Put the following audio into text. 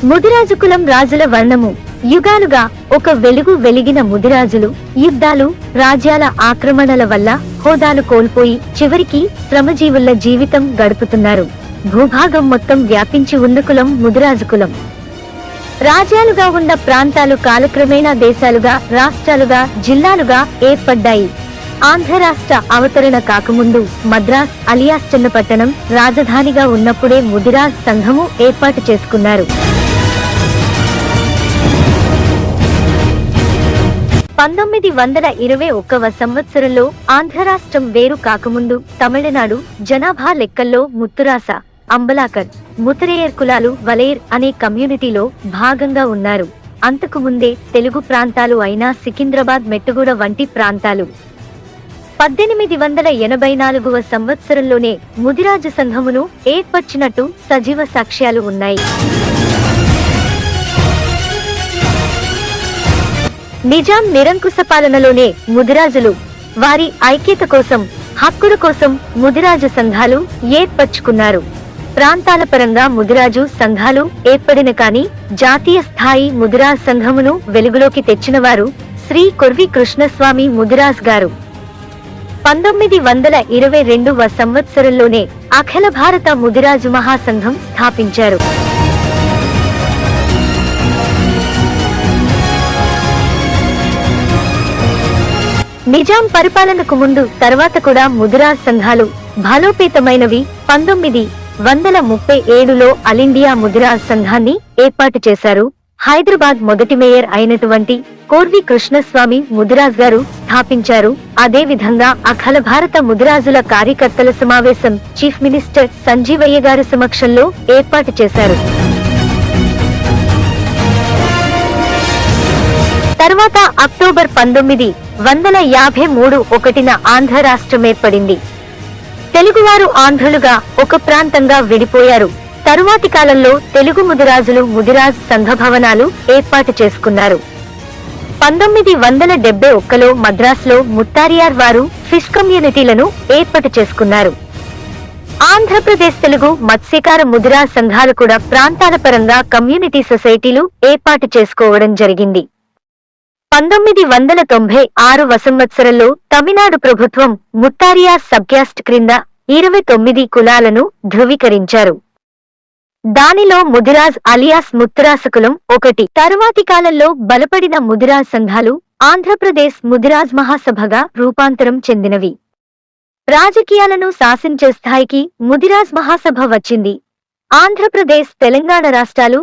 ముదిరాజు కులం రాజుల వర్ణము. యుగాలుగా ఒక వెలుగు వెలిగిన ముదిరాజులు యుద్ధాలు, రాజ్యాల ఆక్రమణల వల్ల హోదాలు కోల్పోయి చివరికి శ్రమజీవుల జీవితం గడుపుతున్నారు. భూభాగం మొత్తం వ్యాపించి ఉన్న కులం ముదిరాజు కులం. రాజ్యాలుగా ఉన్న ప్రాంతాలు కాలక్రమేణా దేశాలుగా, రాష్ట్రాలుగా, జిల్లాలుగా ఏర్పడ్డాయి. ఆంధ్ర రాష్ట్ర అవతరణ కాకముందు మద్రాస్ అలియాస్ చన్నపట్టణం రాజధానిగా ఉన్నప్పుడే ముదిరాజ్ సంఘము ఏర్పాటు చేసుకున్నారు. 1921వ సంవత్సరంలో ఆంధ్ర రాష్ట్రం వేరు కాకముందు తమిళనాడు జనాభా లెక్కల్లో ముత్తురాస, అంబలాకర్, ముతరేయర్ కులాలు వలేర్ అనే కమ్యూనిటీలో భాగంగా ఉన్నారు. అంతకుముందే తెలుగు ప్రాంతాలు అయిన సికింద్రాబాద్, మెట్టుగూడ వంటి ప్రాంతాలు. 1884వ సంవత్సరంలోనే ముదిరాజు సంఘమును ఏర్పర్చినట్టు సజీవ సాక్ష్యాలు ఉన్నాయి. నిజాం నిరంకుశ పాలనలోనే ముదిరాజులు వారి ఐక్యత కోసం, హక్కుల కోసం ముదిరాజు సంఘాలు ఏర్పరచుకున్నారు. ప్రాంతాల పరంగా ముదిరాజు సంఘాలు ఏర్పడిన కానీ జాతీయ స్థాయి ముదిరాజ్ సంఘమును వెలుగులోకి తెచ్చినవారు శ్రీ కొర్వి కృష్ణస్వామి ముదిరాజ్ గారు. 1922వ సంవత్సరంలోనే అఖిల భారత ముదిరాజు మహాసంఘం స్థాపించారు. నిజాం పరిపాలనకు ముందు తర్వాత కూడా ముదిరాజ్ సంఘాలు బలోపేతమైనవి. 1937లో ఆలిండియా ముదిరాజ్ సంఘాన్ని ఏర్పాటు చేశారు. హైదరాబాద్ మొదటి మేయర్ అయినటువంటి కోర్వి కృష్ణస్వామి ముదిరాజ్ గారు స్థాపించారు. అదే విధంగా అఖిల భారత ముదిరాజుల కార్యకర్తల సమావేశం చీఫ్ మినిస్టర్ సంజీవయ్య గారి సమక్షంలో ఏర్పాటు చేశారు. తర్వాత అక్టోబర్ 1953 ఆంధ్ర రాష్ట్రం ఏర్పడింది. తెలుగువారు ఆంధ్రులుగా ఒక ప్రాంతంగా విడిపోయారు. తరువాతి కాలంలో తెలుగు ముదిరాజులు ముదిరాజ్ సంఘ భవనాలు ఏర్పాటు చేసుకున్నారు. 1971లో మద్రాసులో ముత్తారియార్ వారు ఫిష్ కమ్యూనిటీలను ఏర్పాటు చేసుకున్నారు. ఆంధ్రప్రదేశ్ తెలుగు మత్స్యకార ముదిరాజ్ సంఘాలు కూడా ప్రాంతాల పరంగా కమ్యూనిటీ సొసైటీలు ఏర్పాటు చేసుకోవడం జరిగింది. 1996వ సంవత్సరంలో తమిళనాడు ప్రభుత్వం ముత్తారియార్ సబ్క్యాస్ట్ క్రింద 29 కులాలను ధృవీకరించారు. దానిలో ముదిరాజ్ అలియాస్ ముత్తరాస కులం ఒకటి. తరువాతి కాలంలో బలపడిన ముదిరాజ్ సంఘాలు ఆంధ్రప్రదేశ్ ముదిరాజ్ మహాసభగా రూపాంతరం చెందినవి. రాజకీయాలను శాసించే స్థాయికి ముదిరాజ్ మహాసభ వచ్చింది. ఆంధ్రప్రదేశ్, తెలంగాణ రాష్ట్రాలు